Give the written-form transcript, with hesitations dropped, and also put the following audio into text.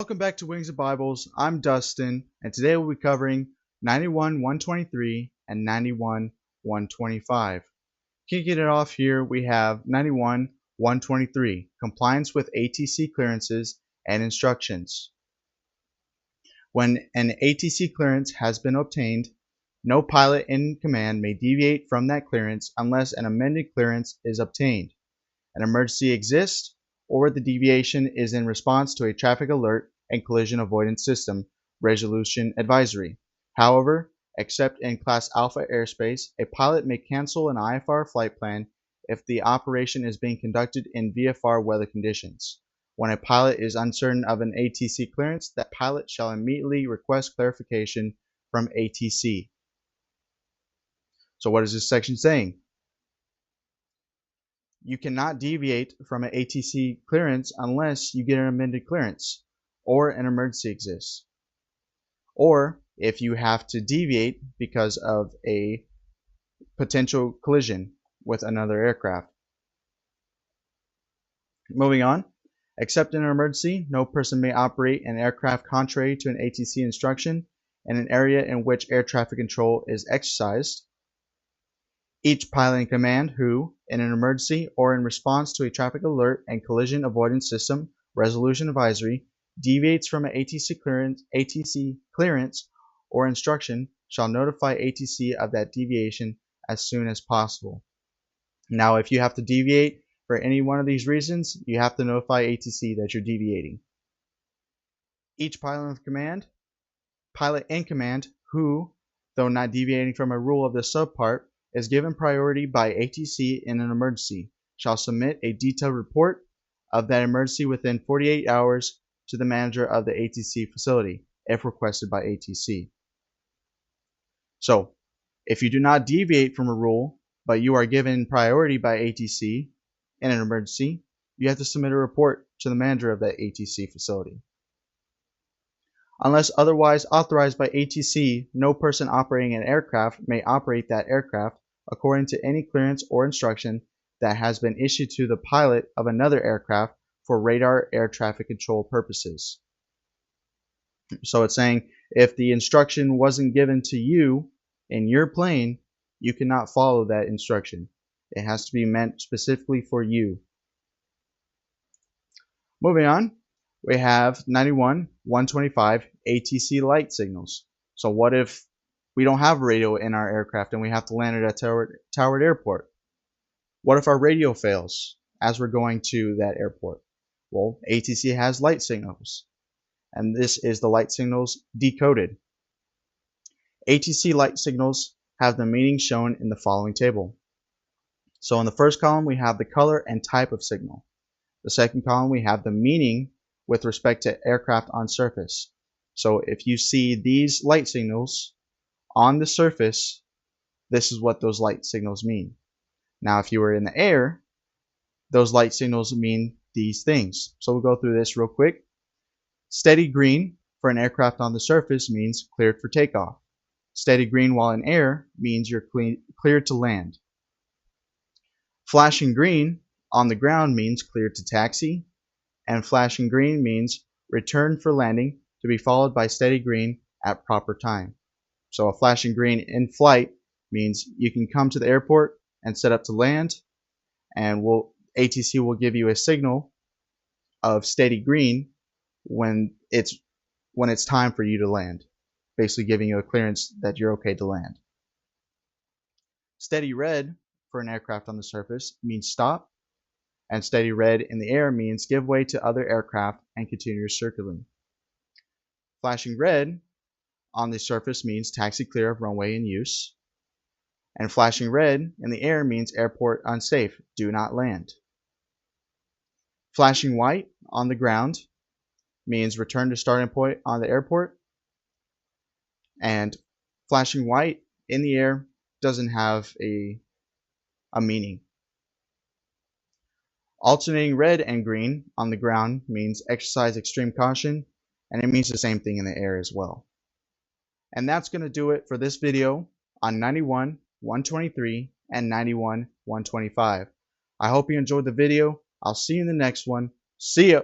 Welcome back to Wings of Bibles. I'm Dustin, and today we'll be covering 91-123 and 91-125. Kicking it off here, we have 91-123, compliance with ATC clearances and instructions. When an ATC clearance has been obtained, no pilot in command may deviate from that clearance unless an amended clearance is obtained, an emergency exists, or the deviation is in response to a traffic alert and collision avoidance system resolution advisory. However, except in Class Alpha airspace, a pilot may cancel an IFR flight plan if the operation is being conducted in VFR weather conditions. When a pilot is uncertain of an ATC clearance, that pilot shall immediately request clarification from ATC. So what is this section saying? You cannot deviate from an ATC clearance unless you get an amended clearance or an emergency exists, or if you have to deviate because of a potential collision with another aircraft. Moving on, except in an emergency, no person may operate an aircraft contrary to an ATC instruction in an area in which air traffic control is exercised. Each pilot in command who, in an emergency or in response to a traffic alert and collision avoidance system resolution advisory, deviates from an ATC clearance or instruction shall notify ATC of that deviation as soon as possible. Now, if you have to deviate for any one of these reasons, you have to notify ATC that you're deviating. Each pilot in command who, though not deviating from a rule of this subpart, is given priority by ATC in an emergency, shall submit a detailed report of that emergency within 48 hours to the manager of the ATC facility, if requested by ATC. So, if you do not deviate from a rule, but you are given priority by ATC in an emergency, you have to submit a report to the manager of that ATC facility. Unless otherwise authorized by ATC, no person operating an aircraft may operate that aircraft according to any clearance or instruction that has been issued to the pilot of another aircraft for radar air traffic control purposes. So it's saying if the instruction wasn't given to you in your plane, you cannot follow that instruction. It has to be meant specifically for you. Moving on, we have 91-125 ATC light signals. So what if we don't have radio in our aircraft and we have to land it at Towered Airport? What if our radio fails as we're going to that airport? Well, ATC has light signals, and this is the light signals decoded. ATC light signals have the meaning shown in the following table. So in the first column, we have the color and type of signal. The second column, we have the meaning with respect to aircraft on surface. So if you see these light signals on the surface, this is what those light signals mean. Now, if you were in the air, those light signals mean these things. So we'll go through this real quick. Steady green for an aircraft on the surface means cleared for takeoff. Steady green while in air means you're cleared to land. Flashing green on the ground means cleared to taxi, and flashing green means return for landing, to be followed by steady green at proper time. So a flashing green in flight means you can come to the airport and set up to land, and ATC will give you a signal of steady green when it's time for you to land, basically giving you a clearance that you're okay to land. Steady red for an aircraft on the surface means stop, and steady red in the air means give way to other aircraft and continue circling. Flashing red on the surface means taxi clear of runway in use, and flashing red in the air means airport unsafe, do not land. Flashing white on the ground means return to starting point on the airport, and flashing white in the air doesn't have a meaning. Alternating red and green on the ground means exercise extreme caution, and it means the same thing in the air as well. And that's going to do it for this video on 91-123 and 91-125. I hope you enjoyed the video. I'll see you in the next one. See ya!